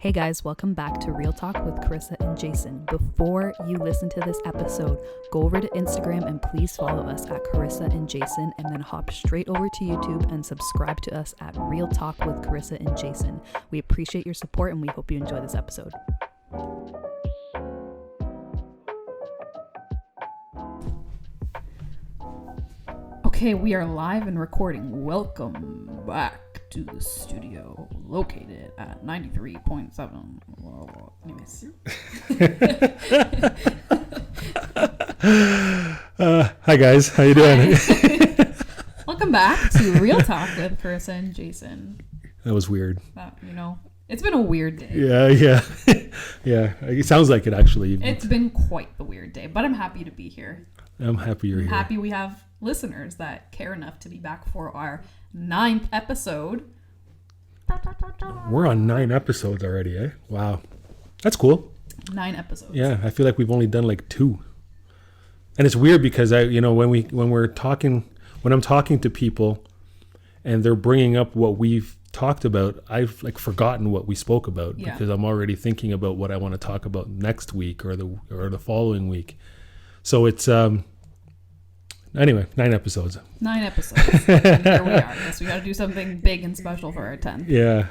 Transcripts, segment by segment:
Hey guys, welcome back to Real Talk with Carissa and Jason. Before you listen to this episode, go over to Instagram and please follow us at Carissa and Jason, and then hop straight over to YouTube and subscribe to us at Real Talk with Carissa and Jason. We appreciate your support and we hope you enjoy this episode. Okay, we are live and recording. Welcome back to the studio located at 93.7. Anyways. Hi guys, how you doing? Welcome back to Real Talk with Carissa and Jason. That was weird. It's been a weird day. Yeah. Yeah, it sounds like it actually. It's been quite the weird day, but I'm happy to be here. I'm happy you're here. Happy we have listeners that care enough to be back for our 9th episode. We're on 9 episodes already, eh? Wow. That's cool. 9 episodes. Yeah, I feel like we've only done like 2. And it's weird because when I'm talking to people and they're bringing up what we've talked about, I've like forgotten what we spoke about because I'm already thinking about what I want to talk about next week or the following week. So it's anyway, 9 episodes. 9 episodes. And here we are. Guess we got to do something big and special for our 10th. Yeah.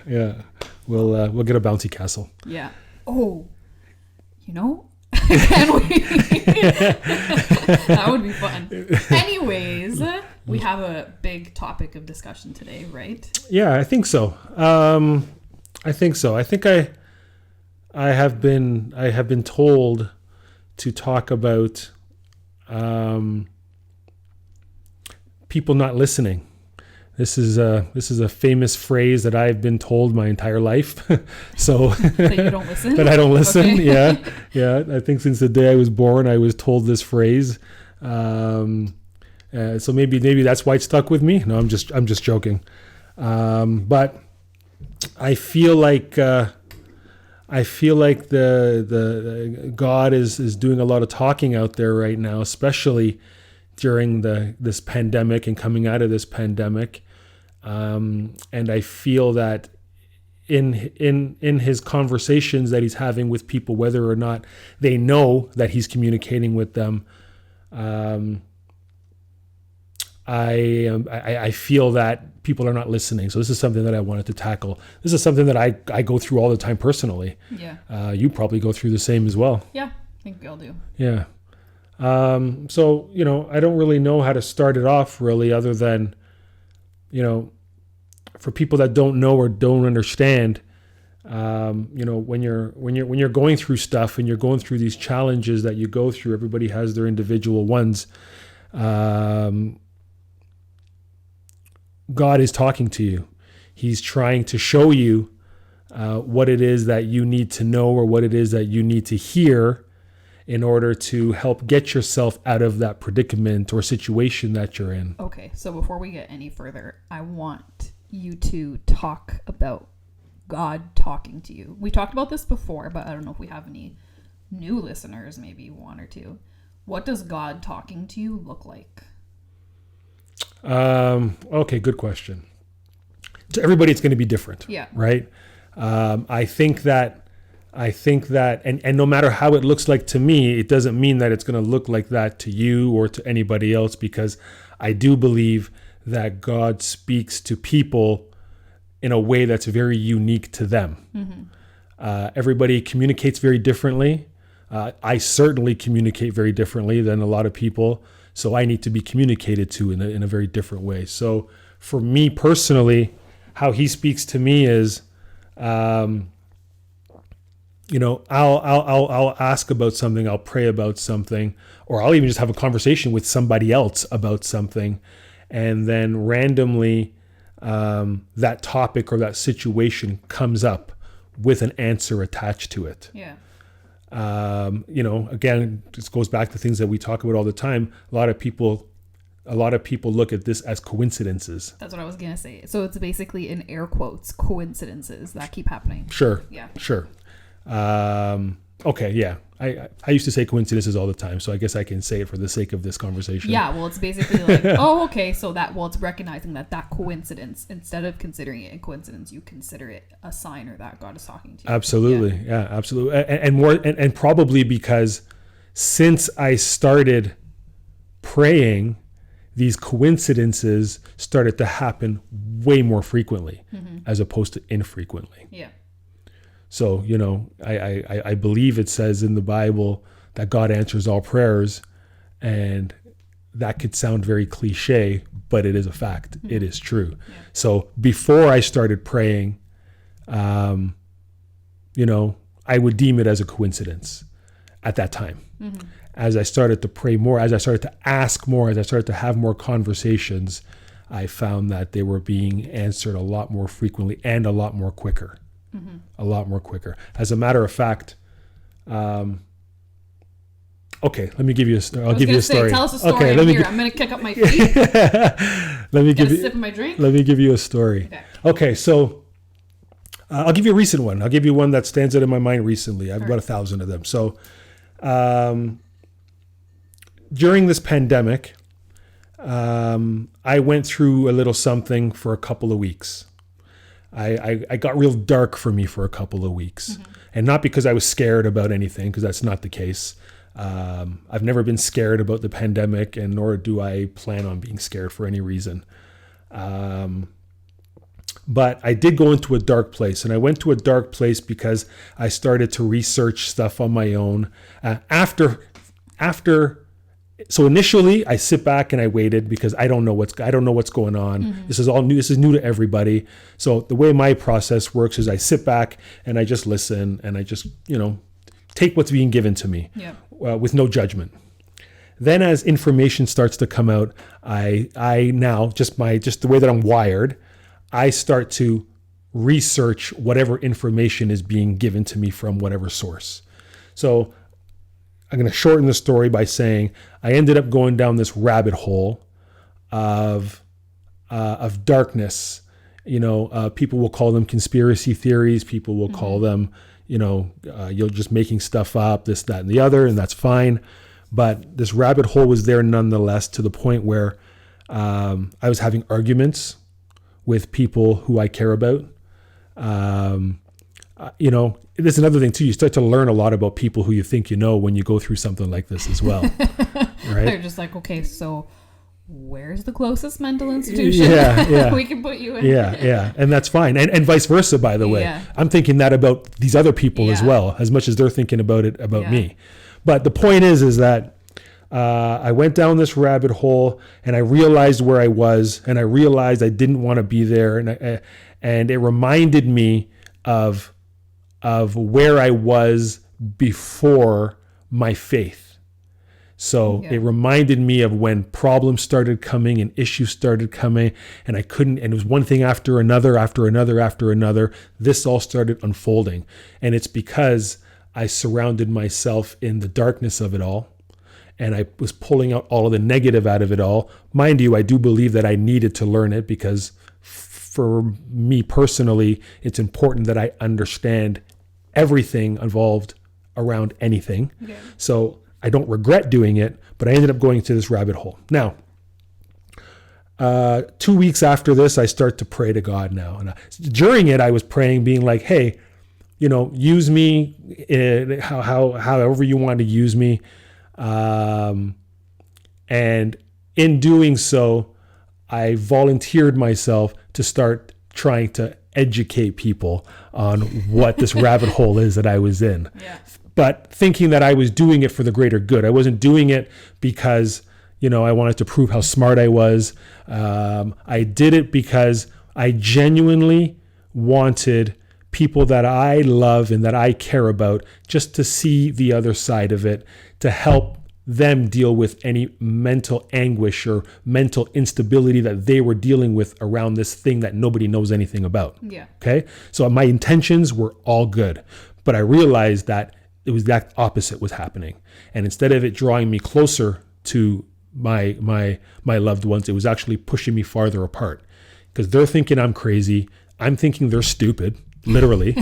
We'll get a bouncy castle. Yeah. Oh, can we? That would be fun. Anyways, we have a big topic of discussion today, right? Yeah, I think so. I think I have been told to talk about people not listening. This is a famous phrase that I've been told my entire life. So that you don't listen? That I don't listen. Okay. Yeah. I think since the day I was born, I was told this phrase. So maybe that's why it stuck with me. No, I'm just joking. But I feel like the God is doing a lot of talking out there right now, especially during this pandemic and coming out of this pandemic. And I feel that in his conversations that he's having with people, whether or not they know that he's communicating with them, I feel that people are not listening. So this is something that I wanted to tackle. This is something that I go through all the time personally. Yeah. You probably go through the same as well. Yeah, I think we all do. Yeah. So, I don't really know how to start it off really, other than, for people that don't know or don't understand, when you're going through stuff and you're going through these challenges that you go through, everybody has their individual ones. God is talking to you. He's trying to show you what it is that you need to know or what it is that you need to hear in order to help get yourself out of that predicament or situation that you're in. Okay, so before we get any further, I want you to talk about God talking to you. We talked about this before, but I don't know if we have any new listeners, maybe 1 or 2. What does God talking to you look like? Okay, good question. To everybody, it's going to be different. Yeah. Right? I think that, and no matter how it looks like to me, it doesn't mean that it's going to look like that to you or to anybody else, because I do believe that God speaks to people in a way that's very unique to them. Mm-hmm. Everybody communicates very differently. I certainly communicate very differently than a lot of people, so I need to be communicated to in a very different way. So for me personally, how he speaks to me is, I'll ask about something, I'll pray about something, or I'll even just have a conversation with somebody else about something, and then randomly that topic or that situation comes up with an answer attached to it. Yeah. Again, this goes back to things that we talk about all the time. A lot of people look at this as coincidences. That's what I was gonna say. So it's basically, in air quotes, coincidences that keep happening. Sure. Yeah. Sure. Okay, yeah. I used to say coincidences all the time, so I guess I can say it for the sake of this conversation. Yeah, well, it's basically like, oh, okay, so it's recognizing that coincidence, instead of considering it a coincidence, you consider it a sign or that God is talking to you. Absolutely, yeah, absolutely, and probably because since I started praying, these coincidences started to happen way more frequently, as opposed to infrequently. Yeah. So, I believe it says in the Bible that God answers all prayers, and that could sound very cliche, but it is a fact. It is true. Yeah. So before I started praying, I would deem it as a coincidence at that time. As I started to pray more, as I started to ask more, as I started to have more conversations, I found that they were being answered a lot more frequently and a lot more quicker. A lot more quicker. As a matter of fact, okay, let me give you a story. I'll give you a story. Tell us a story. Okay, I'm going to kick up my feet. Let me give you a sip of my drink. Let me give you a story. Okay, so I'll give you a recent one. I'll give you one that stands out in my mind recently. I've got 1,000 of them. So during this pandemic, I went through a little something for a couple of weeks. I got real dark for me for a couple of weeks, and not because I was scared about anything, because that's not the case. I've never been scared about the pandemic, and nor do I plan on being scared for any reason. But I did go into a dark place, and I went to a dark place because I started to research stuff on my own. So initially, I sit back and I waited because I don't know what's going on. This is all new. This is new to everybody. So the way my process works is I sit back and I just listen, and I just take what's being given to me with no judgment. Then, as information starts to come out, I now just the way that I'm wired, I start to research whatever information is being given to me from whatever source. So I'm going to shorten the story by saying I ended up going down this rabbit hole of darkness. People will call them conspiracy theories. People will call them, you're just making stuff up, this, that, and the other, and that's fine. But this rabbit hole was there nonetheless, to the point where I was having arguments with people who I care about. There's another thing too. You start to learn a lot about people who you think you know when you go through something like this as well. Right? They're just like, okay, so where's the closest mental institution we can put you in? Yeah. And that's fine. And vice versa, by the way. Yeah. I'm thinking that about these other people as well, as much as they're thinking about it about me. But the point is that I went down this rabbit hole, and I realized where I was, and I realized I didn't want to be there. And it reminded me of where I was before my faith. So it reminded me of when problems started coming and issues started coming, and it was one thing after another, after another, after another. This all started unfolding. And it's because I surrounded myself in the darkness of it all, and I was pulling out all of the negative out of it all. Mind you, I do believe that I needed to learn it, because for me personally, it's important that I understand everything involved around anything. Okay. So I don't regret doing it, but I ended up going to this rabbit hole. Now, 2 weeks after this, I start to pray to God now. And during it, I was praying, being like, hey, use me however you want to use me. And in doing so, I volunteered myself to start trying to educate people on what this rabbit hole is that I was in. Yeah. But thinking that I was doing it for the greater good. I wasn't doing it because, I wanted to prove how smart I was. I did it because I genuinely wanted people that I love and that I care about just to see the other side of it, to help them deal with any mental anguish or mental instability that they were dealing with around this thing that nobody knows anything about. Yeah. Okay. So my intentions were all good, but I realized that it was that opposite was happening. And instead of it drawing me closer to my loved ones, it was actually pushing me farther apart, because they're thinking I'm crazy. I'm thinking they're stupid, literally.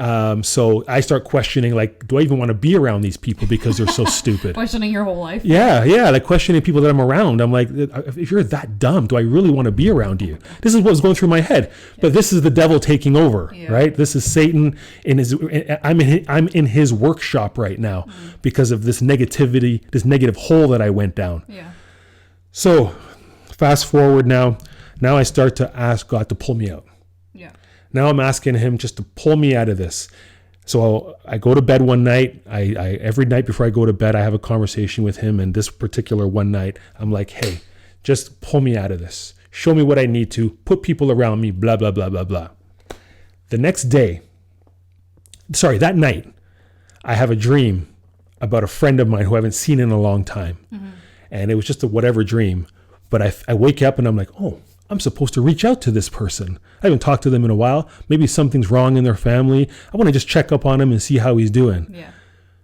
So I start questioning, like, do I even want to be around these people because they're so stupid? Questioning your whole life. Yeah. Like questioning people that I'm around. I'm like, if you're that dumb, do I really want to be around you? This is what's going through my head. But this is the devil taking over, right? This is Satan in his. I'm in his workshop right now because of this negativity, this negative hole that I went down. Yeah. So fast forward now I start to ask God to pull me out. Yeah. Now I'm asking him just to pull me out of this. So I go to bed one night. I every night before I go to bed, I have a conversation with him. And this particular one night, I'm like, hey, just pull me out of this. Show me what I need to. Put people around me, blah, blah, blah, blah, blah. That night, I have a dream about a friend of mine who I haven't seen in a long time. Mm-hmm. And it was just a whatever dream. But I wake up and I'm like, oh, I'm supposed to reach out to this person. I haven't talked to them in a while. Maybe something's wrong in their family. I want to just check up on him and see how he's doing. Yeah.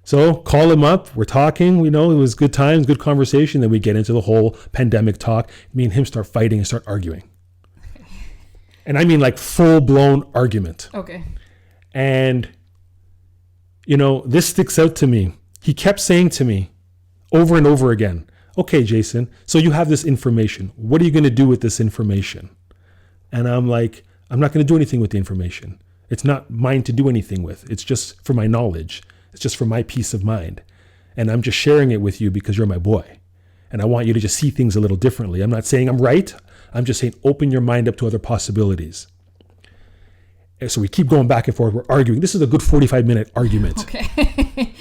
So call him up. We're talking. We know it was good times, good conversation. Then we get into the whole pandemic talk. Me and him start fighting and start arguing. Okay. And I mean like full-blown argument. Okay. And, this sticks out to me. He kept saying to me over and over again, okay, Jason, so you have this information. What are you going to do with this information? And I'm like, I'm not going to do anything with the information. It's not mine to do anything with. It's just for my knowledge. It's just for my peace of mind. And I'm just sharing it with you because you're my boy. And I want you to just see things a little differently. I'm not saying I'm right. I'm just saying open your mind up to other possibilities. And so we keep going back and forth. We're arguing. This is a good 45-minute argument. Okay.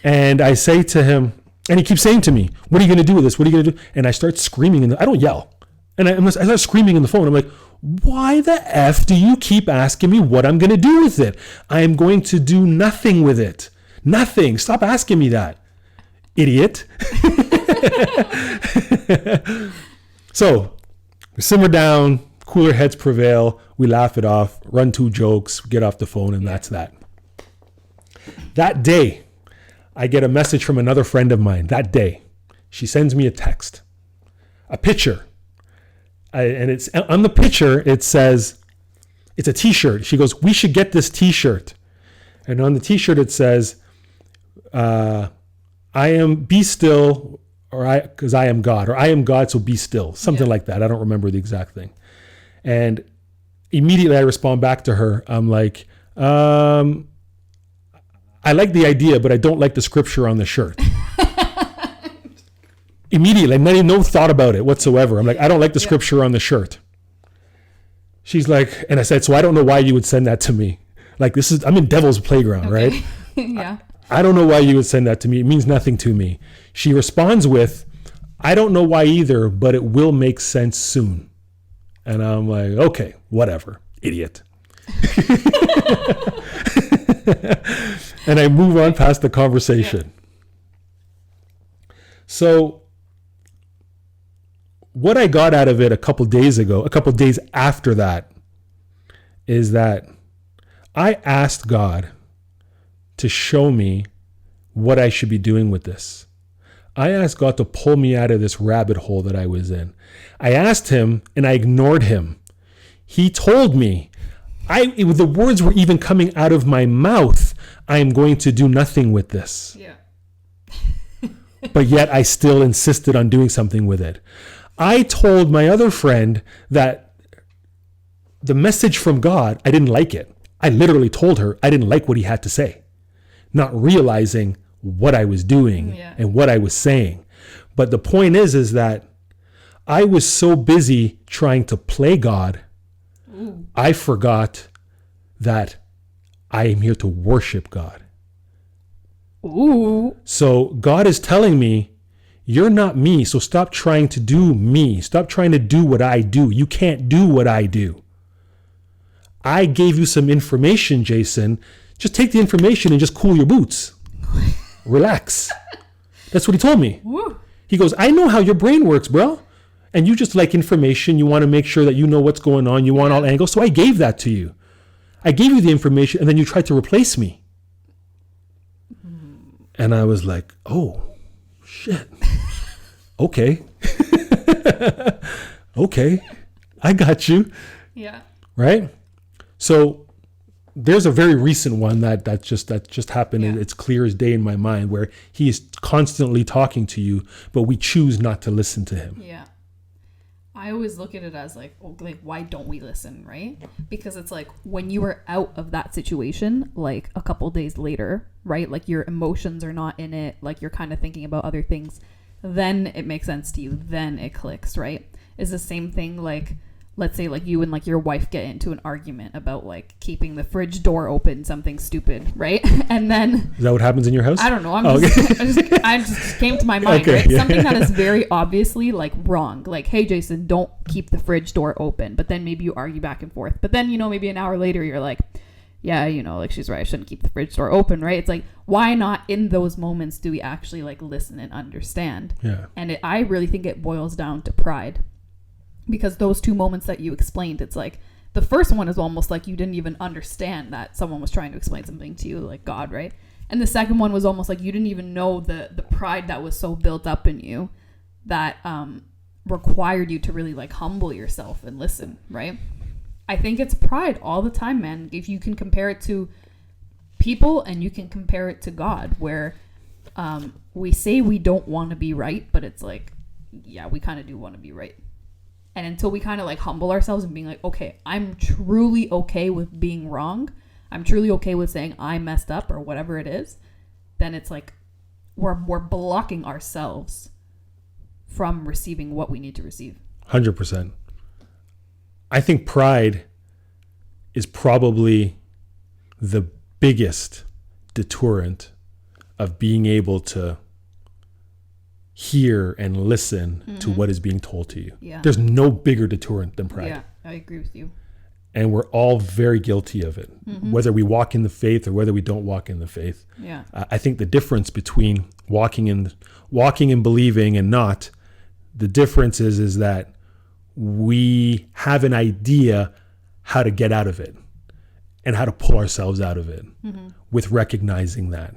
And I say to him, and he keeps saying to me, what are you going to do with this? What are you going to do? And I start screaming. I don't yell. And I start screaming in the phone. I'm like, why the F do you keep asking me what I'm going to do with it? I am going to do nothing with it. Nothing. Stop asking me that, idiot. So we simmer down. Cooler heads prevail. We laugh it off. Run 2 jokes. Get off the phone. And that's that. That day, I get a message from another friend of mine that day. She sends me a text, a picture. And it's on the picture, it says, it's a t-shirt. She goes, we should get this t-shirt. And on the t-shirt, it says, be still, because I am God, or I am God, so be still. Something like that. I don't remember the exact thing. And immediately I respond back to her. I'm like, I like the idea, but I don't like the scripture on the shirt. Immediately, no thought about it whatsoever. I'm like, I don't like the scripture on the shirt. She's like, and I said, so I don't know why you would send that to me. Like, I'm in devil's playground, right? Yeah. I don't know why you would send that to me. It means nothing to me. She responds with, I don't know why either, but it will make sense soon. And I'm like, okay, whatever, idiot. And I move on past the conversation. Yeah. So what I got out of it a couple days after that, is that I asked God to show me what I should be doing with this. I asked God to pull me out of this rabbit hole that I was in. I asked him and I ignored him. He told me, the words were even coming out of my mouth, I am going to do nothing with this. Yeah. But yet I still insisted on doing something with it. I told my other friend that the message from God, I didn't like it. I literally told her I didn't like what he had to say, not realizing what I was doing and what I was saying. But the point is that I was so busy trying to play God, I forgot that I am here to worship God. Ooh. So God is telling me, you're not me, so stop trying to do me. Stop trying to do what I do. You can't do what I do. I gave you some information, Jason. Just take the information and just cool your boots. Relax. That's what he told me. Woo. He goes, I know how your brain works, bro. And you just like information. You want to make sure that you know what's going on. You want all angles. So I gave that to you. I gave you the information and then you tried to replace me. And I was like, oh, shit. Okay. Okay. I got you. Yeah. Right? So there's a very recent one that just happened. Yeah. It's clear as day in my mind, where he is constantly talking to you, but we choose not to listen to him. Yeah. I always look at it as like, oh, like, why don't we listen, right? Because it's like when you are out of that situation, like a couple days later, right? Like your emotions are not in it, like you're kind of thinking about other things, then it makes sense to you, then it clicks, right? Is the same thing like, let's say like you and like your wife get into an argument about like keeping the fridge door open, something stupid, right? And then Is that what happens in your house? I don't know. I just came to my mind, Okay, right? yeah. Something that is very obviously like wrong. Like, hey, Jason, don't keep the fridge door open. But then maybe you argue back and forth. But then, you know, maybe an hour later, you're like, yeah, you know, like she's right. I shouldn't keep the fridge door open, right? It's like, why not in those moments do we actually like listen and understand? Yeah. And I really think it boils down to pride. Because those two moments that you explained, it's like the first one is almost like you didn't even understand that someone was trying to explain something to you, like God, right? And the second one was almost like you didn't even know the pride that was so built up in you that required you to really like humble yourself and listen, right? I think it's pride all the time, man. If you can compare it to people and you can compare it to God, where we say we don't want to be right, but it's like, yeah, we kind of do want to be right. And until we kind of like humble ourselves and being like, okay, I'm truly okay with being wrong, I'm truly okay with saying I messed up or whatever it is, then it's like we're blocking ourselves from receiving what we need to receive. 100%. I think pride is probably the biggest deterrent of being able to hear and listen to what is being told to you. Yeah. There's no bigger deterrent than pride. Yeah, I agree with you. And we're all very guilty of it, whether we walk in the faith or whether we don't walk in the faith. Yeah. I think the difference between walking and believing and not, the difference is that we have an idea how to get out of it and how to pull ourselves out of it with recognizing that.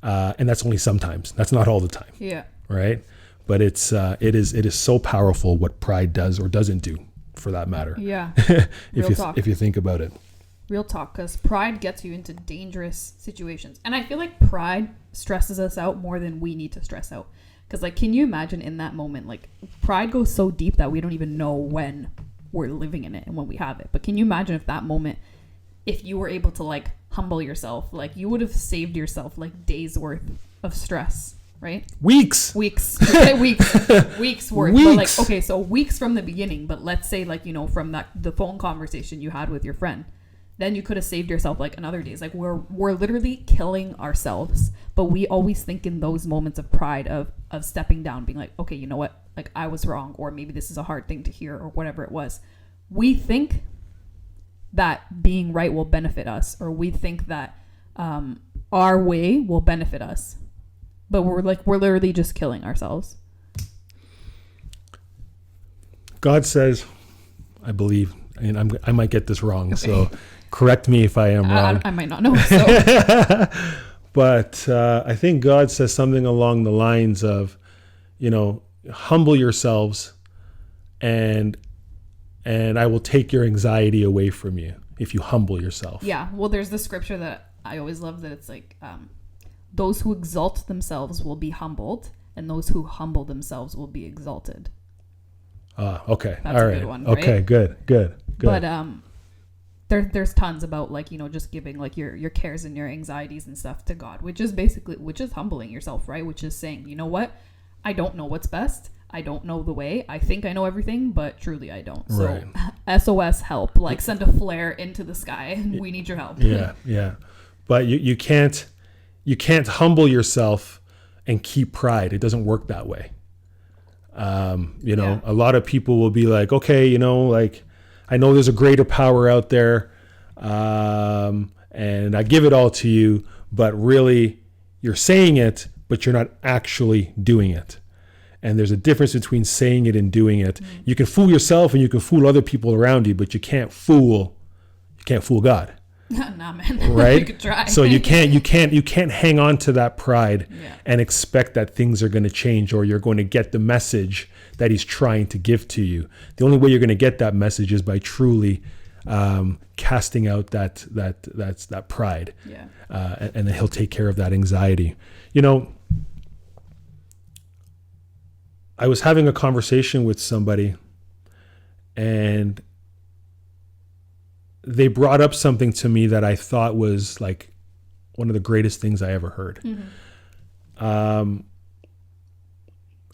And that's only sometimes. That's not all the time. Yeah. Right? But it is so powerful what pride does or doesn't do, for that matter. Yeah. if you think about it. Real talk, because pride gets you into dangerous situations. And I feel like pride stresses us out more than we need to stress out. Because, like, can you imagine in that moment, like, pride goes so deep that we don't even know when we're living in it and when we have it. But can you imagine if that moment, if you were able to, like, humble yourself, like, you would have saved yourself, like, days worth of stress, right? Weeks worth. Weeks. But, like, okay, so weeks from the beginning, but let's say, like, you know, from the phone conversation you had with your friend, then you could have saved yourself like another days. Like we're literally killing ourselves, but we always think in those moments of pride of stepping down, being like, okay, you know what, like I was wrong, or maybe this is a hard thing to hear, or whatever it was. We think that being right will benefit us, or we think that our way will benefit us, but we're literally just killing ourselves. God says, I believe, and I might get this wrong, so correct me if I am wrong. I might not know. So. But I think God says something along the lines of, you know, humble yourselves, and I will take your anxiety away from you if you humble yourself. Yeah. Well, there's the scripture that I always love that it's like, those who exalt themselves will be humbled, and those who humble themselves will be exalted. Okay. That's all a right. good one, right? Okay. Good. But there's tons about, like, you know, just giving like your cares and your anxieties and stuff to God, which is humbling yourself, right? Which is saying, you know what, I don't know what's best. I don't know the way. I think I know everything, but truly I don't. So right. SOS help, like send a flare into the sky. We need your help. Yeah. But you can't humble yourself and keep pride. It doesn't work that way. You know, a lot of people will be like, okay, you know, like, I know there's a greater power out there, and I give it all to you, but really you're saying it, but you're not actually doing it. And there's a difference between saying it and doing it. Mm-hmm. You can fool yourself and you can fool other people around you, but you can't fool God. Nah, man. Right? You could try. So you can't hang on to that pride and expect that things are going to change, or you're going to get the message that he's trying to give to you. The only way you're going to get that message is by truly casting out that pride. Yeah. And then he'll take care of that anxiety. You know, I was having a conversation with somebody, and they brought up something to me that I thought was like one of the greatest things I ever heard.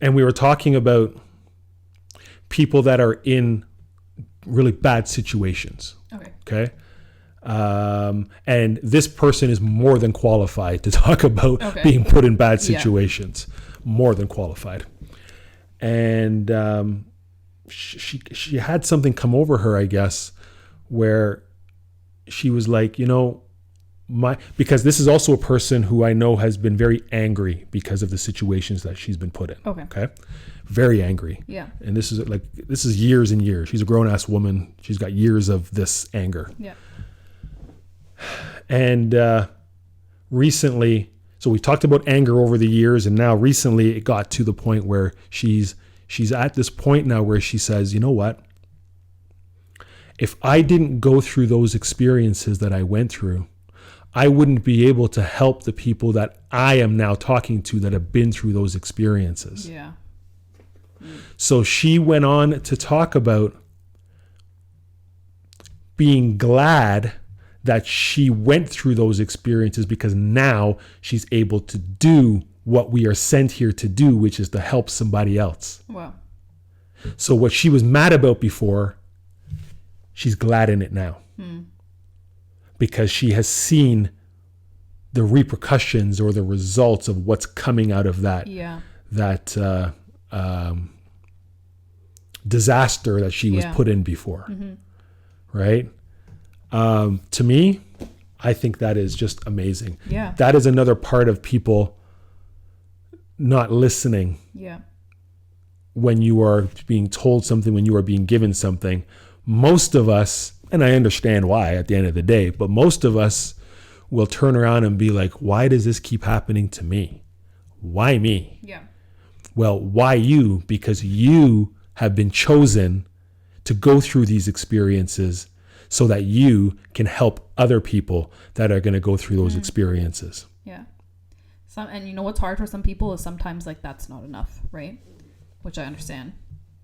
And we were talking about people that are in really bad situations. Okay. And this person is more than qualified to talk about being put in bad situations. More than qualified. And she had something come over her, I guess, where she was like, you know, because this is also a person who I know has been very angry because of the situations that she's been put in. Okay. Very angry. Yeah. And this is years and years. She's a grown ass woman. She's got years of this anger. Yeah. And recently, so we talked about anger over the years, and now recently it got to the point where she's at this point now where she says, you know what? If I didn't go through those experiences that I went through, I wouldn't be able to help the people that I am now talking to that have been through those experiences. Yeah. So she went on to talk about being glad that she went through those experiences because now she's able to do what we are sent here to do, which is to help somebody else. Wow. So what she was mad about before, she's glad in it now. Because she has seen the repercussions or the results of what's coming out of that disaster that she was put in before. Right? To me, I think that is just amazing. Yeah. That is another part of people not listening. Yeah. When you are being told something, when you are being given something, most of us, and I understand why at the end of the day, but most of us will turn around and be like, why does this keep happening to me? Why me? Yeah. Well, why you? Because you have been chosen to go through these experiences so that you can help other people that are going to go through those experiences. Yeah. And you know what's hard for some people is sometimes like that's not enough, right? Which I understand.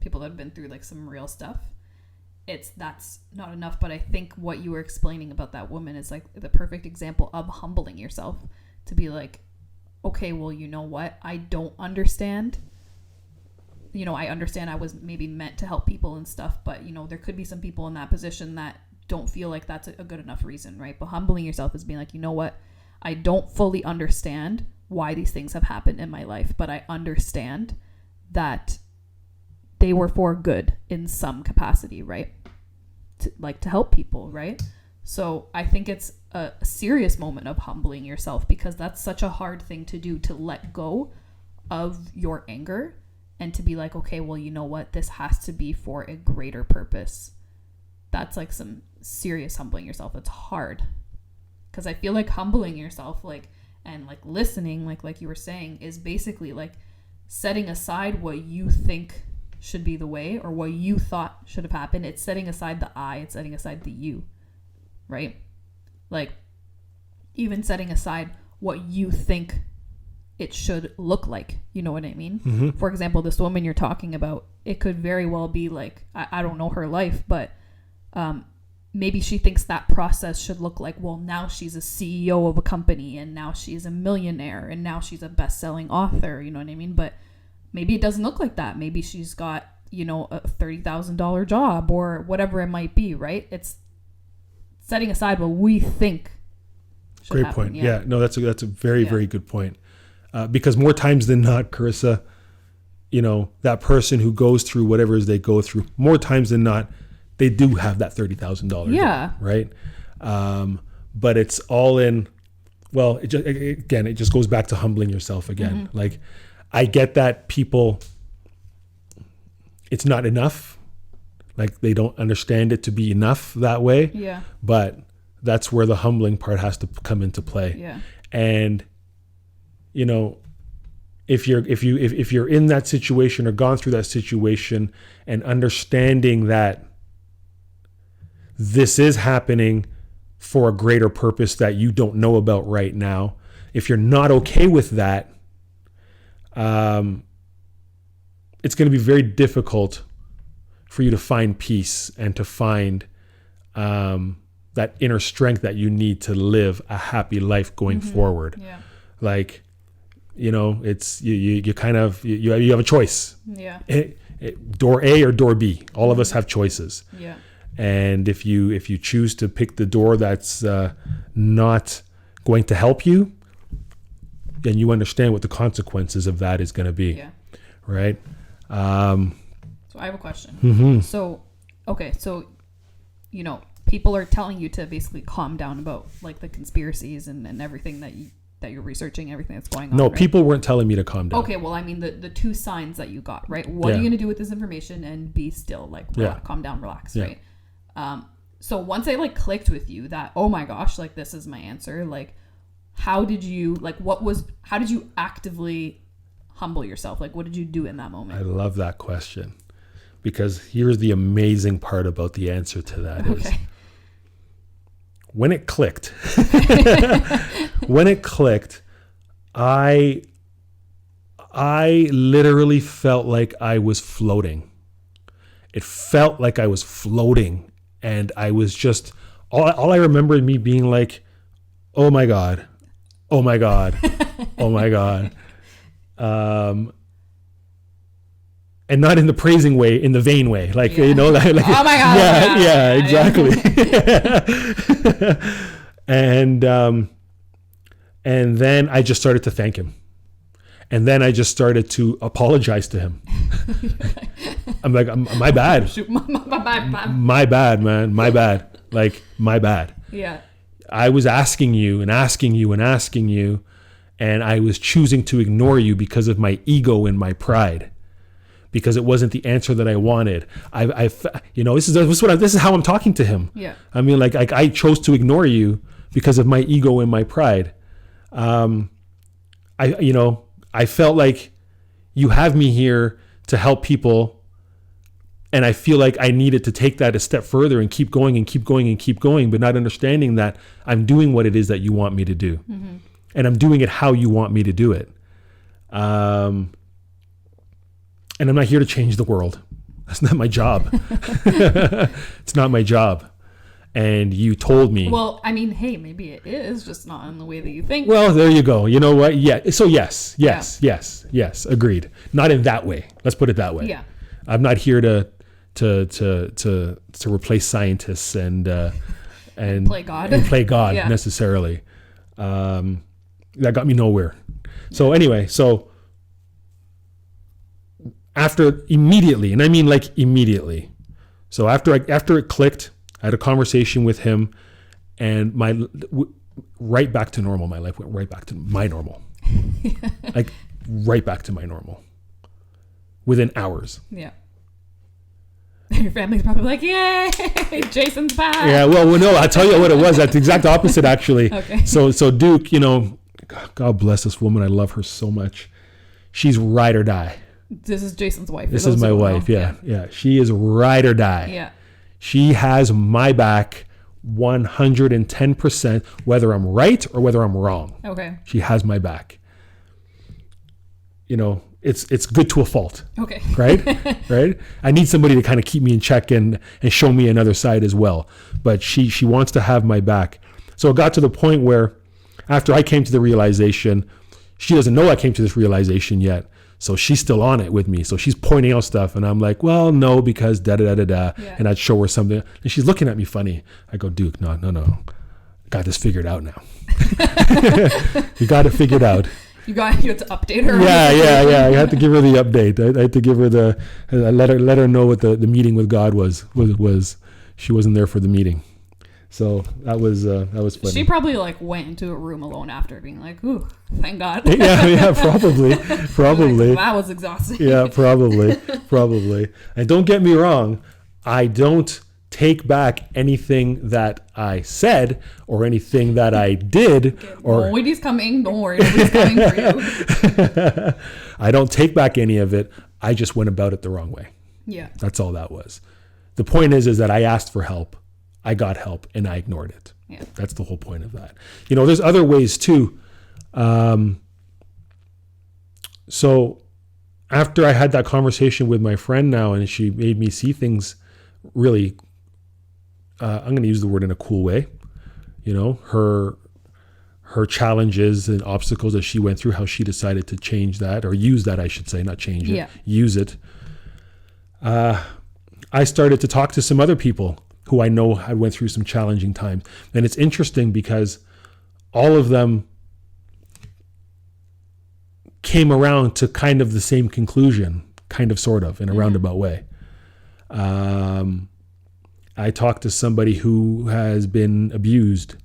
People that have been through like some real stuff. That's not enough. But I think what you were explaining about that woman is like the perfect example of humbling yourself to be like, okay, well, you know what? I don't understand. You know, I understand I was maybe meant to help people and stuff, but you know, there could be some people in that position that don't feel like that's a good enough reason, right? But humbling yourself is being like, you know what? I don't fully understand why these things have happened in my life, but I understand that they were for good in some capacity, right? To help people, right? So I think it's a serious moment of humbling yourself because that's such a hard thing to do, to let go of your anger and to be like, okay, well, you know what? This has to be for a greater purpose. That's like some serious humbling yourself. It's hard because I feel like humbling yourself, like, and like listening, like you were saying, is basically like setting aside what you think should be the way or what you thought should have happened. It's setting aside the I, it's setting aside the you, right? Like even setting aside what you think it should look like, you know what I mean? Mm-hmm. For example, this woman you're talking about, it could very well be like, I don't know her life, but maybe she thinks that process should look like, well, now she's a CEO of a company and now she's a millionaire and now she's a best-selling author, you know what I mean? But maybe it doesn't look like that. Maybe she's got, you know, a $30,000 job or whatever it might be, right? It's setting aside what we think should Great happen. Point. Yeah. No, that's a very, very good point. Because more times than not, Carissa, you know, that person who goes through whatever it is they go through, more times than not, they do have that $30,000 job, right? But it's all in, well, it just goes back to humbling yourself again. Mm-hmm. Like, I get that people, it's not enough. Like they don't understand it to be enough that way. Yeah. But that's where the humbling part has to come into play. Yeah. And, you know, if you're in that situation or gone through that situation and understanding that this is happening for a greater purpose that you don't know about right now. If you're not okay with that, it's going to be very difficult for you to find peace and to find that inner strength that you need to live a happy life going forward. Yeah. Like, it's you kind of you have a choice. Yeah. Door A or door B. All of us have choices. Yeah. And if you choose to pick the door that's not going to help you, then you understand what the consequences of that is going to be. Yeah. Right. So I have a question. So, okay. So, people are telling you to basically calm down about like the conspiracies and everything that you're researching, everything that's going on. No, right? people weren't telling me to calm down. Okay. Well, I mean the two signs that you got, right? What are you going to do with this information and be still, like, relax, calm down, relax, right? So once I like clicked with you that, oh my gosh, like this is my answer. Like, how did you actively humble yourself? Like, what did you do in that moment? I love that question, because here's the amazing part about the answer to that is when it clicked, I literally felt like I was floating. It felt like I was floating. And I was just, all I remember me being like, oh my God, oh my God, oh my God. And not in the praising way, in the vain way. Like, like oh my God. Yeah, exactly. And then I just started to thank him. And then I just started to apologize to him. I'm like, my bad. My bad, man. My bad. Like, my bad. Yeah. I was asking you and asking you and asking you, and I was choosing to ignore you because of my ego and my pride, because it wasn't the answer that I wanted. This is how I'm talking to him. Yeah. I mean, like I chose to ignore you because of my ego and my pride. I felt like you have me here to help people, and I feel like I needed to take that a step further and keep going and keep going and keep going, but not understanding that I'm doing what it is that you want me to do. Mm-hmm. And I'm doing it how you want me to do it. And I'm not here to change the world. That's not my job. It's not my job. And you told me. Well, I mean, hey, maybe it is just not in the way that you think. Well, there you go. You know what? Yeah. So yes. Agreed. Not in that way. Let's put it that way. Yeah. I'm not here to replace scientists and play God necessarily. That got me nowhere. So anyway, after immediately, and I mean like immediately. So after it clicked, I had a conversation with him, and right back to normal. My life went right back to my normal, like right back to my normal within hours. Yeah. Your family's probably like, yay, Jason's back. Yeah, well, no, I'll tell you what it was. That's the exact opposite, actually. Okay. So Duke, God bless this woman. I love her so much. She's ride or die. This is Jason's wife. This is my wife. Yeah. She is ride or die. Yeah. She has my back 110%, whether I'm right or whether I'm wrong. Okay. She has my back. It's good to a fault. Okay. Right? Right? I need somebody to kind of keep me in check and show me another side as well. But she wants to have my back. So it got to the point where after I came to the realization, she doesn't know I came to this realization yet. So she's still on it with me. So she's pointing out stuff, and I'm like, well, no, because da-da-da-da-da. Yeah. And I'd show her something. And she's looking at me funny. I go, Duke, no. Got this figured out now. You got it figured out. You had to update her. Yeah. I had to give her the update. I had to give her let her know what the meeting with God was. She wasn't there for the meeting. So that was funny. She probably went into a room alone after being like, ooh, thank God. yeah, probably. Like, that was exhausting. Yeah, probably. And don't get me wrong, I don't take back anything that I said or anything that I did. Nobody's coming. Don't worry. Nobody's coming for you. I don't take back any of it. I just went about it the wrong way. Yeah. That's all that was. The point is that I asked for help. I got help and I ignored it. Yeah. That's the whole point of that. There's other ways too. So after I had that conversation with my friend now, and she made me see things really, I'm going to use the word in a cool way, her challenges and obstacles that she went through, how she decided to change that, or use that, I should say, not change it, use it. I started to talk to some other people who I know had went through some challenging times. And it's interesting because all of them came around to kind of the same conclusion, kind of, sort of, in a roundabout way. I talked to somebody who has been abused,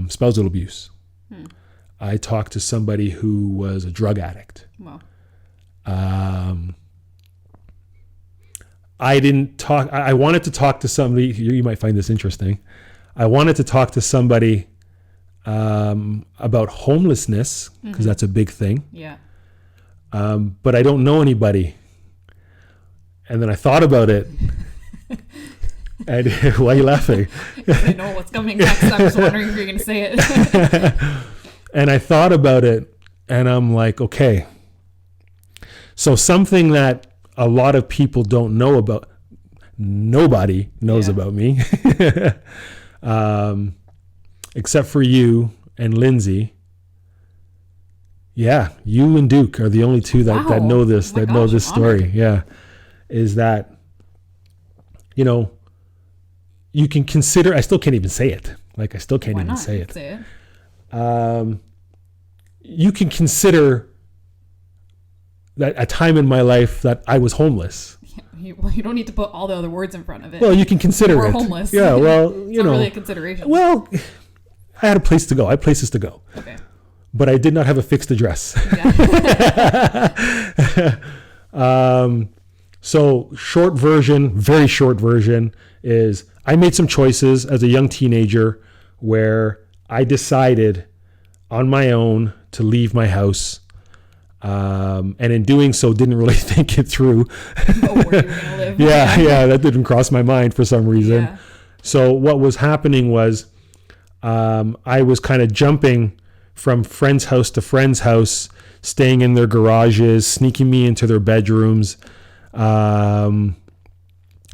spousal abuse. I talked to somebody who was a drug addict. Wow. I wanted to talk to somebody, you might find this interesting. I wanted to talk to somebody about homelessness, because that's a big thing. Yeah. But I don't know anybody. And then I thought about it. And why are you laughing? I know what's coming next. I'm just wondering if you're going to say it. And I thought about it, and I'm like, okay. So something that a lot of people don't know about, nobody knows about me, except for you and Lindsay. Yeah, you and Duke are the only two that know this, know this story. Yeah, is that, you can consider, I still can't even say it. Like, I still can't even say it. Say it. You can consider that a time in my life that I was homeless. You don't need to put all the other words in front of it. Well, you can consider it. We're homeless. Yeah, well, it's not really a consideration. Well, I had a place to go. I had places to go. Okay. But I did not have a fixed address. Yeah. So very short version is I made some choices as a young teenager where I decided on my own to leave my house. And in doing so, didn't really think it through. Where you were gonna live. Yeah, that didn't cross my mind for some reason. Yeah. So what was happening was I was kind of jumping from friend's house to friend's house, staying in their garages, sneaking me into their bedrooms, and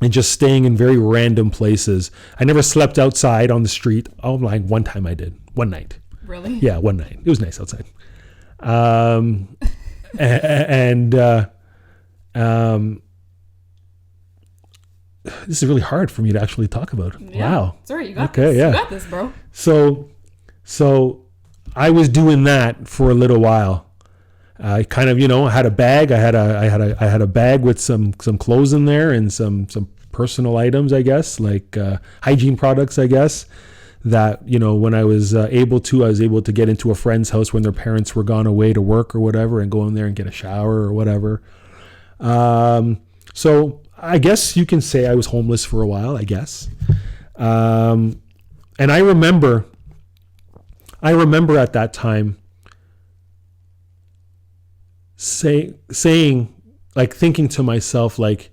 just staying in very random places. I never slept outside on the street. Oh, like one time I did. One night. Really? Yeah, one night. It was nice outside. This is really hard for me to actually talk about. Yeah. Wow. Sorry, you got this. Yeah. You got this, bro. So I was doing that for a little while. I kind of, had a bag. I had a bag with some clothes in there and some personal items, I guess, like hygiene products, I guess. That, when I was able to get into a friend's house when their parents were gone away to work or whatever, and go in there and get a shower or whatever. So I guess you can say I was homeless for a while, I guess. And I remember at that time saying, like, thinking to myself, why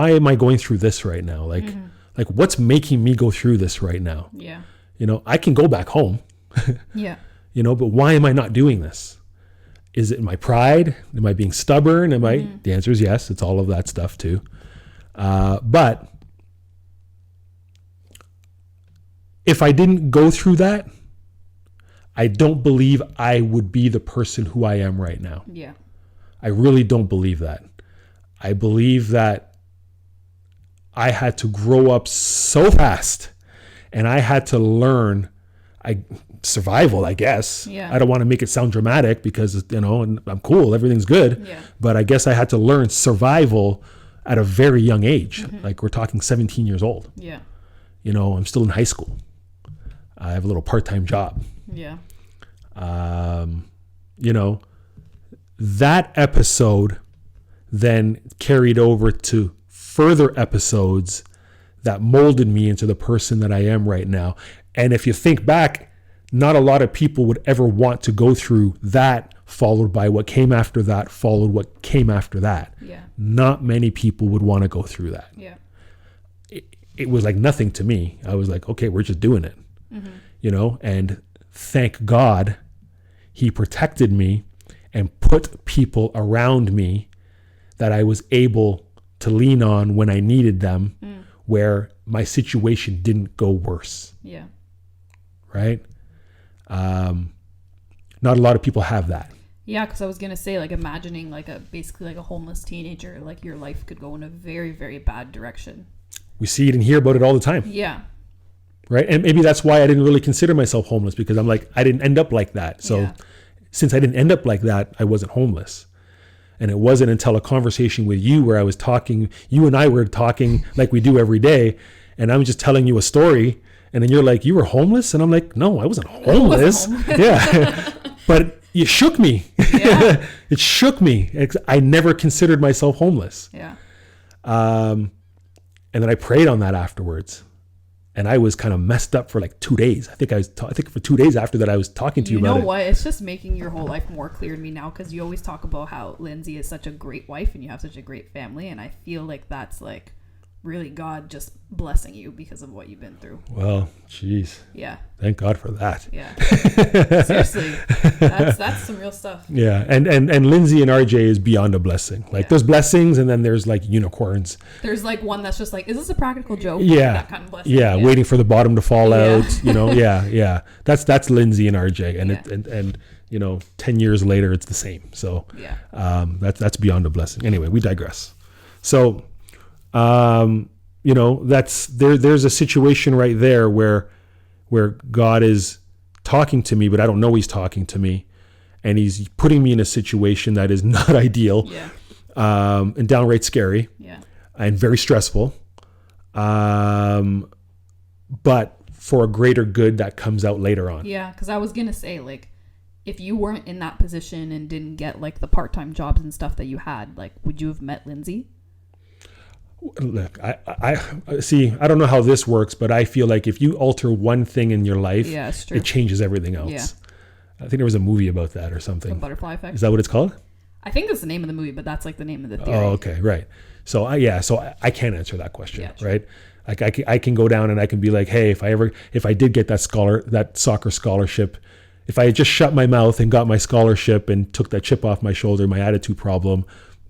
am I going through this right now? Like, what's making me go through this right now? Yeah. I can go back home. Yeah. But why am I not doing this? Is it my pride? Am I being stubborn? The answer is yes. It's all of that stuff too. But if I didn't go through that, I don't believe I would be the person who I am right now. Yeah. I really don't believe that. I believe that I had to grow up so fast, and I had to learn survival, I guess. Yeah. I don't want to make it sound dramatic because, and I'm cool, everything's good. Yeah. But I guess I had to learn survival at a very young age. Like, we're talking 17 years old. Yeah. I'm still in high school. I have a little part-time job. Yeah. That episode then carried over to further episodes that molded me into the person that I am right now. And if you think back, not a lot of people would ever want to go through that, followed by what came after that, followed what came after that. Yeah. Not many people would want to go through that. Yeah. It was like nothing to me. I was like, okay, we're just doing it, you know, and thank God he protected me and put people around me that I was able to lean on when I needed them, where my situation didn't go worse. Yeah. Right? Not a lot of people have that. Yeah, because I was gonna say, like, imagining like basically like a homeless teenager, like your life could go in a very, very bad direction. We see it and hear about it all the time. Yeah. Right? And maybe that's why I didn't really consider myself homeless, because I'm like, I didn't end up like that. So since I didn't end up like that, I wasn't homeless. And it wasn't until a conversation with you where I was talking, you and I were talking like we do every day, and I'm just telling you a story, and then you're like, you were homeless? And I'm like, no, I wasn't homeless. Yeah. But it shook me. Yeah. It shook me. I never considered myself homeless. Yeah. And then I prayed on that afterwards. And I was kind of messed up for like 2 days. I think for 2 days after that, I was talking to you about it. You know what? It's just making your whole life more clear to me now, because you always talk about how Lindsay is such a great wife and you have such a great family. And I feel like that's like really God just blessing you because of what you've been through. Well, geez. Yeah. Thank God for that. Yeah. Seriously. That's some real stuff. Yeah. And Lindsay and RJ is beyond a blessing. Like there's blessings and then there's like unicorns. There's like one that's just like, is this a practical joke? Yeah. That kind of blessing. Yeah. Waiting for the bottom to fall out, you know? Yeah. Yeah. That's Lindsay and RJ. And and you know, 10 years later, it's the same. So that's beyond a blessing. Anyway, we digress. So, you know, there's a situation right there where God is talking to me, but I don't know he's talking to me, and he's putting me in a situation that is not ideal, and downright scary, and very stressful, but for a greater good that comes out later on. Yeah, because I was gonna say, like, if you weren't in that position and didn't get like the part-time jobs and stuff that you had, like, would you have met Lindsay? Look, I see, I don't know how this works, but I feel like if you alter one thing in your life, it changes everything else. Yeah. I think there was a movie about that or something. The Butterfly Effect. Is that what it's called? I think that's the name of the movie, but that's like the name of the theory. Oh, okay. Right. So I can't answer that question. Right. Like I can go down and I can be like, hey, if I did get that soccer scholarship, if I had just shut my mouth and got my scholarship and took that chip off my shoulder, my attitude problem,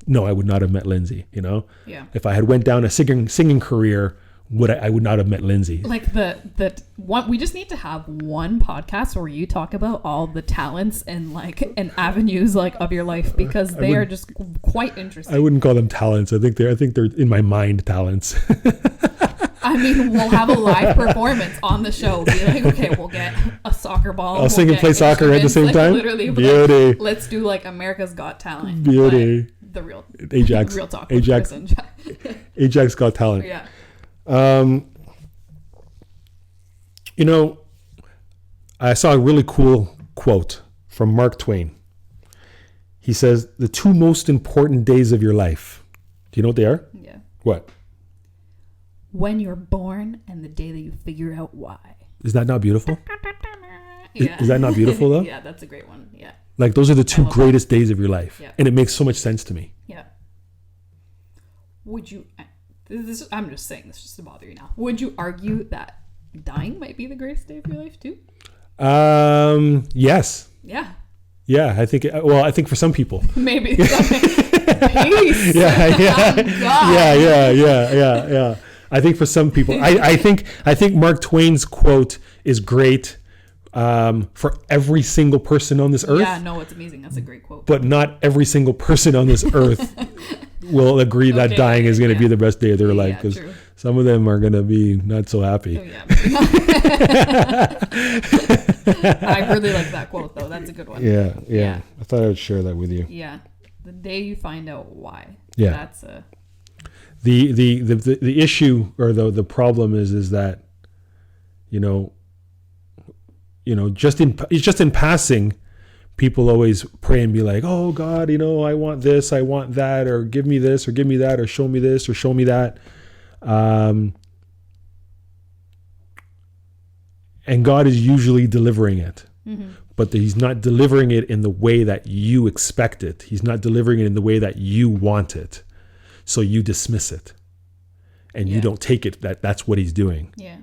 no, I would not have met Lindsay, you know? Yeah. If I had went down a singing career, I would not have met Lindsay. Like we just need to have one podcast where you talk about all the talents and avenues like of your life, because they are just quite interesting. I wouldn't call them talents. I think they're in my mind talents. I mean, we'll have a live performance on the show. Be like, okay, we'll get a soccer ball. I'll sing and play soccer at the same time. Literally, beauty. Like, let's do like America's Got Talent. Beauty. The real Ajax. Real talk. Ajax Got Talent. Yeah. You know, I saw a really cool quote from Mark Twain. He says, "The two most important days of your life." Do you know what they are? Yeah. What? When you're born and the day that you figure out why. Is that not beautiful? Yeah. Is that not beautiful though? Yeah, that's a great one. Yeah. Like those are the two greatest days of your life. Yeah. And it makes so much sense to me. Yeah. Would you, I'm just saying this just to bother you now. Would you argue that dying might be the greatest day of your life too? Yes. Yeah. Yeah, I think for some people. Maybe. Peace. Yeah. I think for some people, I think Mark Twain's quote is great for every single person on this earth. Yeah, no, it's amazing. That's a great quote. But not every single person on this earth will agree that dying is going to be the best day of their life, because some of them are going to be not so happy. Oh, yeah. I really like that quote, though. That's a good one. Yeah. I thought I would share that with you. Yeah. The day you find out why. Yeah. That's the issue, or the problem is that, you know, just in passing, people always pray and be like, oh God, you know, I want this, I want that, or give me this, or give me that, or show me this, or show me that. And God is usually delivering it. But he's not delivering it in the way that you expect it. He's not delivering it in the way that you want it. So you dismiss it. And you don't take it that's what he's doing. Yeah.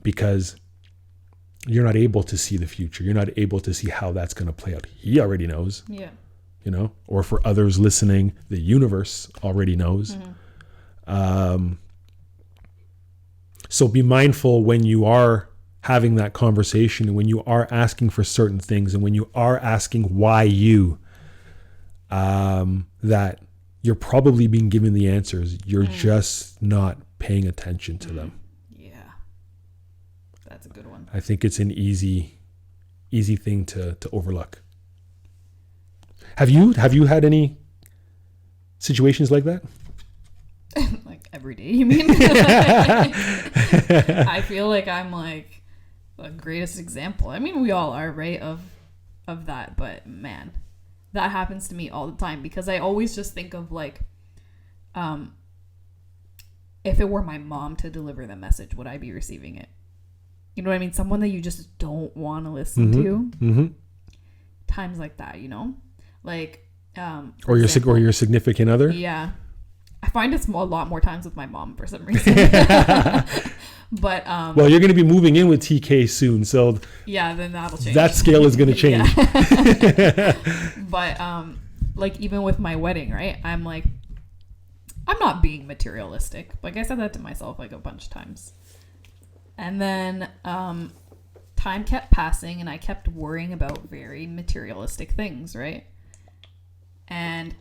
Because you're not able to see the future. You're not able to see how that's going to play out. He already knows. Yeah. You know, or for others listening, the universe already knows. So be mindful when you are having that conversation, and when you are asking for certain things, and when you are asking why you, that you're probably being given the answers. You're just not paying attention to them. Yeah. That's a good one. I think it's an easy thing to overlook. Have you had any situations like that? Like every day, you mean? I feel like I'm like the greatest example. I mean, we all are, right? Of that, but man, that happens to me all the time, because I always just think of like, if it were my mom to deliver the message, would I be receiving it? You know what I mean? Someone that you just don't want to listen to. Times like that, you know, like, or your significant other. Yeah. I find it's a lot more times with my mom for some reason. But well, you're going to be moving in with TK soon, so yeah, then that'll change. That scale is going to change. But like even with my wedding, right? I'm like, I'm not being materialistic. Like I said that to myself like a bunch of times. And then time kept passing, and I kept worrying about very materialistic things, right? And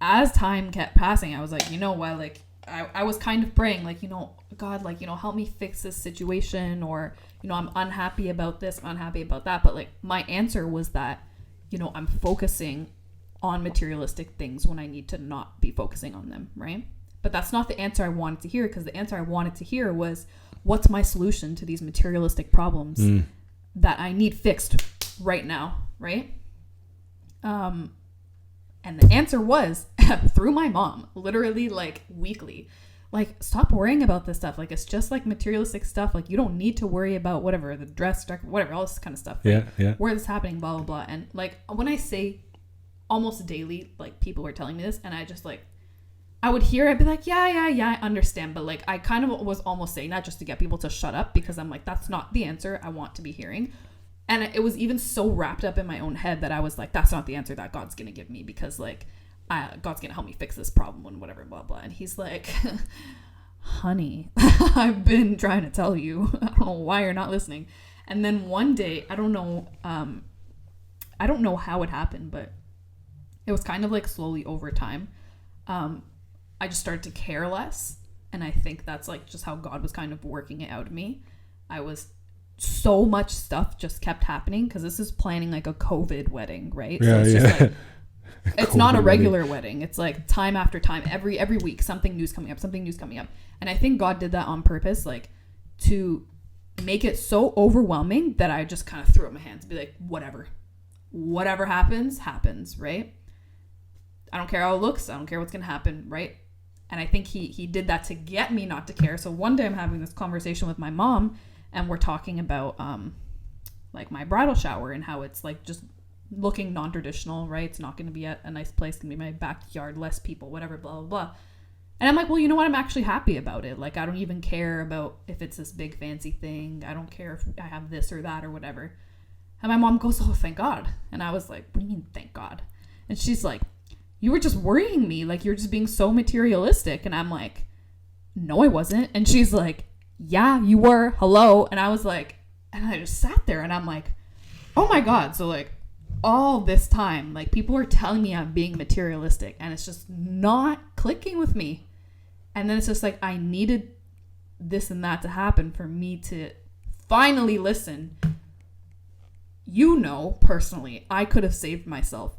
as time kept passing, I was like, you know what, like I was kind of praying, like, you know, God, like, you know, help me fix this situation, or, you know, I'm unhappy about this, I'm unhappy about that. But like my answer was that, you know, I'm focusing on materialistic things when I need to not be focusing on them, right? But that's not the answer I wanted to hear, because the answer I wanted to hear was, what's my solution to these materialistic problems that I need fixed right now, right? And the answer was through my mom, literally like weekly, like, stop worrying about this stuff. Like, it's just like materialistic stuff. Like, you don't need to worry about whatever, the dress, whatever, all this kind of stuff. Right? Yeah. Where it's happening, blah, blah, blah. And like, when I say almost daily, like people are telling me this, and I just like, I would hear it, be like, yeah, I understand. But like, I kind of was almost saying that just to get people to shut up, because I'm like, that's not the answer I want to be hearing. And it was even so wrapped up in my own head that I was like, that's not the answer that God's going to give me, because like, God's going to help me fix this problem and whatever, blah, blah. And he's like, honey, I've been trying to tell you. I don't know why you're not listening. And then one day, I don't know how it happened, but it was kind of like slowly over time. I just started to care less. And I think that's like just how God was kind of working it out of me. So much stuff just kept happening, because this is planning like a COVID wedding, right? Yeah, so it's just like, it's not a regular wedding. It's like time after time, every week, something new's coming up. And I think God did that on purpose, like to make it so overwhelming that I just kind of threw up my hands and be like, whatever happens, right? I don't care how it looks. I don't care what's going to happen, right? And I think he did that to get me not to care. So one day I'm having this conversation with my mom, and we're talking about like my bridal shower and how it's like just looking non-traditional, right? It's not going to be at a nice place. It's going to be my backyard, less people, whatever, blah, blah, blah. And I'm like, well, you know what? I'm actually happy about it. Like, I don't even care about if it's this big fancy thing. I don't care if I have this or that or whatever. And my mom goes, oh, thank God. And I was like, what do you mean, thank God? And she's like, you were just worrying me. Like, you're just being so materialistic. And I'm like, no, I wasn't. And she's like, yeah, you were. Hello. And I was like, and I just sat there and I'm like, oh my God. So like all this time, like people are telling me I'm being materialistic, and it's just not clicking with me. And then it's just like, I needed this and that to happen for me to finally listen. You know, personally, I could have saved myself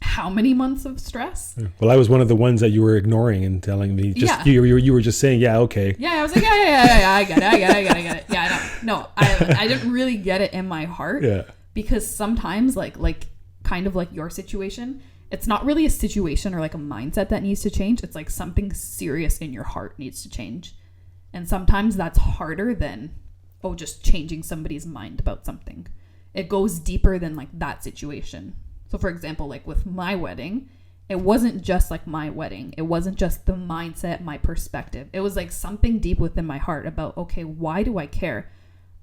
how many months of stress? Well, I was one of the ones that you were ignoring and telling me. Just you were just saying, yeah, okay. Yeah, I was like, yeah, I get it. Yeah, I didn't really get it in my heart. Yeah. Because sometimes, like kind of like your situation, it's not really a situation or like a mindset that needs to change. It's like something serious in your heart needs to change. And sometimes that's harder than oh, just changing somebody's mind about something. It goes deeper than like that situation. So for example, like with my wedding, it wasn't just like my wedding. It wasn't just the mindset, my perspective. It was like something deep within my heart about, okay, why do I care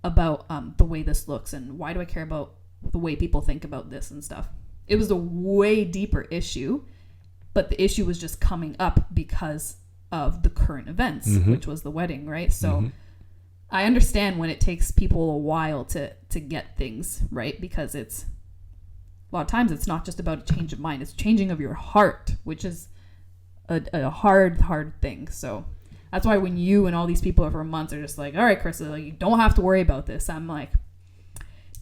about the way this looks, and why do I care about the way people think about this and stuff? It was a way deeper issue, but the issue was just coming up because of the current events, which was the wedding, right? So I understand when it takes people a while to get things right, because it's a lot of times it's not just about a change of mind, it's changing of your heart, which is a hard thing. So that's why when you and all these people for months are just like, all right, Carissa, like, you don't have to worry about this, I'm like,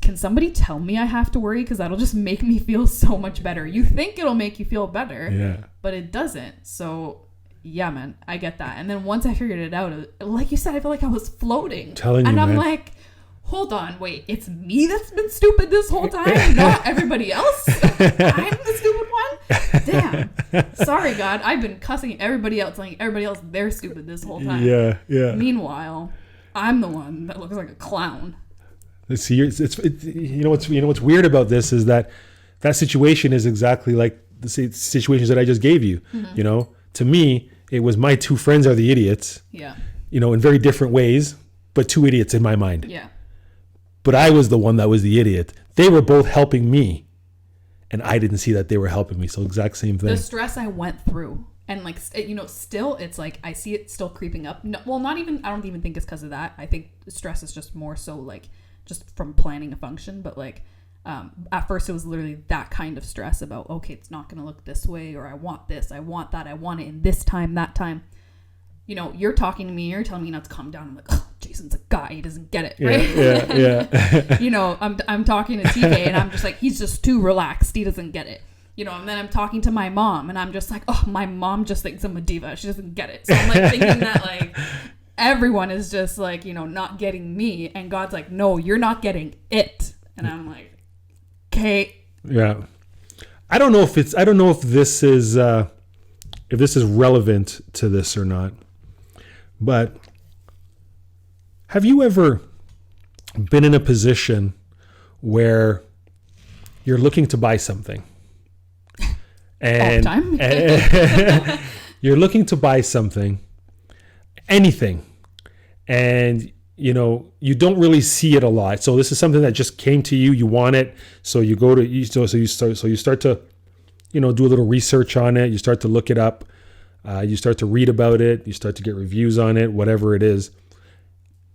can somebody tell me I have to worry? Because that'll just make me feel so much better. You think it'll make you feel better, but it doesn't. So yeah, man, I get that. And then once I figured it out, like you said, I feel like I was floating. And I'm like, hold on, wait, it's me that's been stupid this whole time, not everybody else? I'm the stupid one? Damn. Sorry, God, I've been cussing everybody else, like everybody else, they're stupid this whole time. Yeah. Meanwhile, I'm the one that looks like a clown. See, what's weird about this is that situation is exactly like the situations that I just gave you. You know, to me, it was my two friends are the idiots. Yeah. You know, in very different ways, but two idiots in my mind. Yeah. But I was the one that was the idiot. They were both helping me, and I didn't see that they were helping me. So exact same thing. The stress I went through, and like, you know, still, it's like I see it still creeping up. No, well, not even. I don't even think it's because of that. I think stress is just more so like just from planning a function. But like, at first it was literally that kind of stress about, okay, it's not going to look this way, or I want this, I want that, I want it in this time, that time. You know, you're talking to me, you're telling me not to calm down. I'm like, oh, Jason's a guy, he doesn't get it, right? Yeah. You know, I'm talking to TK, and I'm just like, he's just too relaxed, he doesn't get it. You know, and then I'm talking to my mom, and I'm just like, oh, my mom just thinks I'm a diva, she doesn't get it. So I'm like thinking that like everyone is just like, you know, not getting me, and God's like, no, you're not getting it. And I'm like, okay. Yeah. I don't know if this is relevant to this or not. But have you ever been in a position where you're looking to buy something? And, all the time. You're looking to buy something, anything, and you know, you don't really see it a lot. So this is something that just came to you, you want it, so you go to you start to, you know, do a little research on it, you start to look it up. You start to read about it, you start to get reviews on it, whatever it is.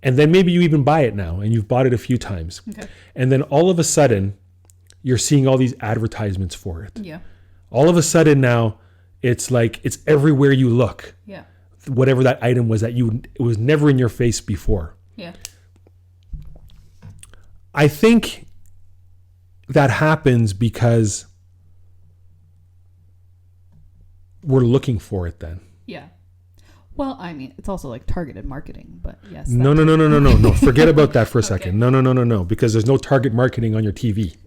And then maybe you even buy it now, and you've bought it a few times. Okay. And then all of a sudden, you're seeing all these advertisements for it. Yeah. All of a sudden now, it's like, it's everywhere you look. Yeah. Whatever that item was it was never in your face before. Yeah. I think that happens because we're looking for it then. Yeah. Well, I mean, it's also like targeted marketing, but yes. No. Forget about that for a second. Okay. No. Because there's no target marketing on your TV.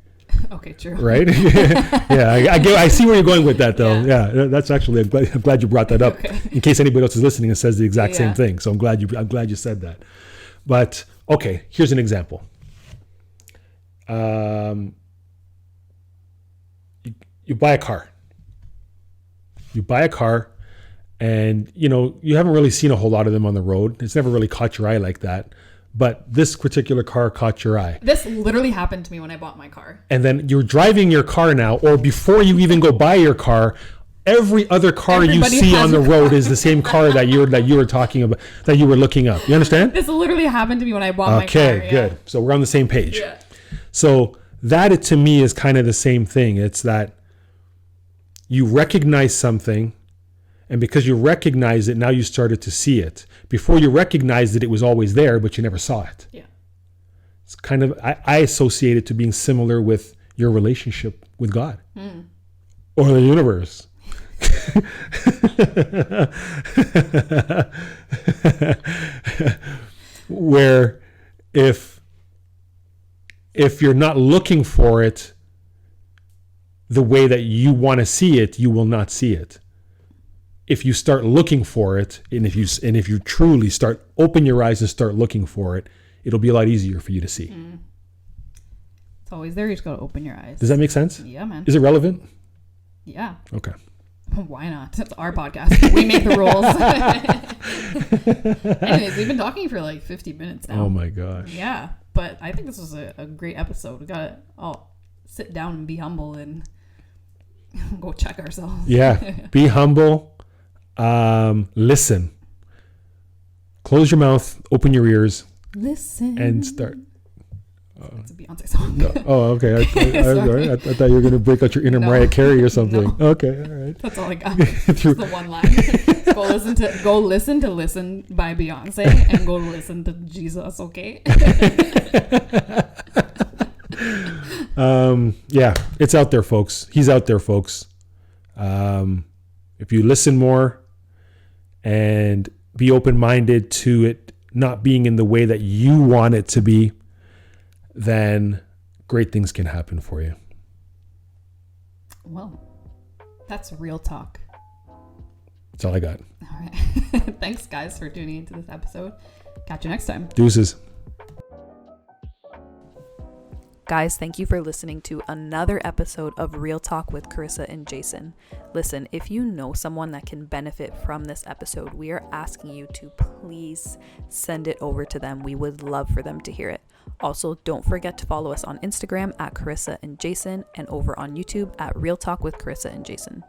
Okay, true. Right? Yeah, I see where you're going with that, though. Yeah, that's actually, I'm glad you brought that up. Okay. In case anybody else is listening and says the exact same thing. So I'm glad you said that. But okay, here's an example. You buy a car. And you know, you haven't really seen a whole lot of them on the road. It's never really caught your eye like that. But this particular car caught your eye. This literally happened to me when I bought my car. And then you're driving your car now, or before you even go buy your car, every other car you see on the road is the same car that you were talking about, that you were looking up. You understand? This literally happened to me when I bought my car. Okay, good. So we're on the same page. Yeah. So that, to me, is kind of the same thing. It's that you recognize something, and because you recognize it, now you started to see it. Before you recognized it, it was always there, but you never saw it. Yeah. It's kind of, I associate it to being similar with your relationship with God or the universe. Where if you're not looking for it the way that you want to see it, you will not see it. If you start looking for it, and if you truly open your eyes and start looking for it, it'll be a lot easier for you to see. It's always there. You just got to open your eyes. Does that make sense? Yeah, man. Is it relevant? Yeah. Okay. Why not? It's our podcast. We make the rules. Anyways, we've been talking for like 50 minutes now. Oh my gosh. Yeah. But I think this was a great episode. We got to all sit down and be humble and go check ourselves. Yeah. Be humble. Listen. Close your mouth. Open your ears. Listen. And start. It's a Beyonce song. No. Oh, okay. I thought you were going to break out your inner Mariah Carey or something. No. Okay. All right. That's all I got. Just the one line. Go listen to Listen by Beyonce and go listen to Jesus, okay? Yeah, it's out there, folks. He's out there, folks. If you listen more and be open-minded to it not being in the way that you want it to be, then great things can happen for you. Well, that's real talk. That's all I got. All right. Thanks, guys, for tuning into this episode. Catch you next time. Deuces. Guys, thank you for listening to another episode of Real Talk with Carissa and Jason. Listen, if you know someone that can benefit from this episode, we are asking you to please send it over to them. We would love for them to hear it. Also, don't forget to follow us on Instagram at Carissa and Jason and over on YouTube at Real Talk with Carissa and Jason.